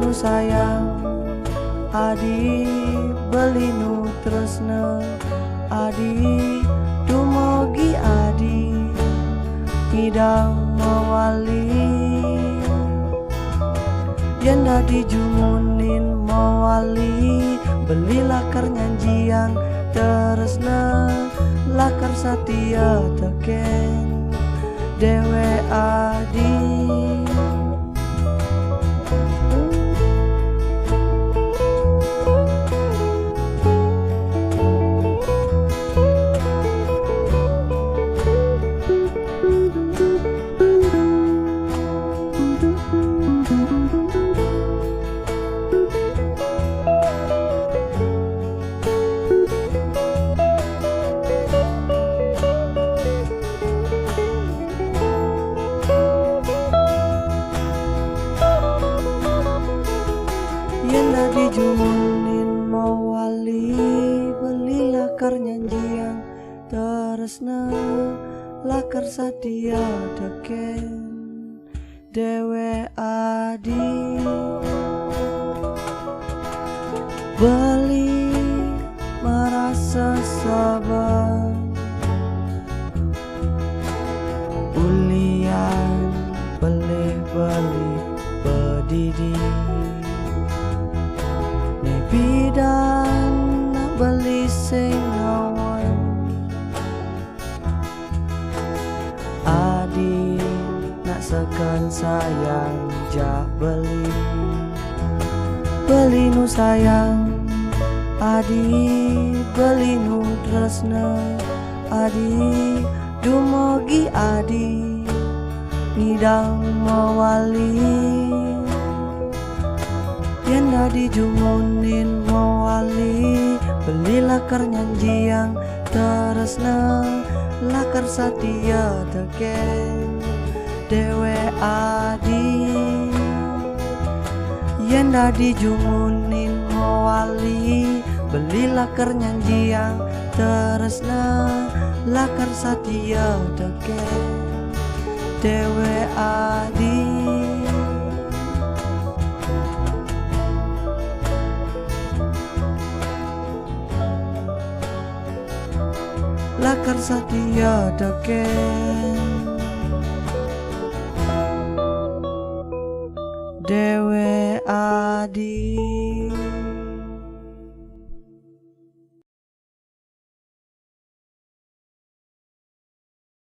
nu sayang, adi belinu tresna, adi dumogi adi ngidang mawali. Yen dadi jumunin mawali, beli lakar nyanjian tresna, lakar satia teken dewe adi. Yen dadi jumunin mawali, beli lakar nyanjian tresna, lakar satia teken dewe adi. Beli merasa sabar, ulian beli pedidi, bidan nak beli sing awan, adi nak sekan sayang jak beli nu sayang, adi beli nu tresna, adi dumogi adi ngidang mawali. Yen dadi jumunin mawali, beli lakar nyanjian tresna, lakar satia teken dewe adi. Yen dadi jumunin mawali, beli lakar nyanjian tresna, lakar satia teken dewe adi. Lakar satia teken dewe adi.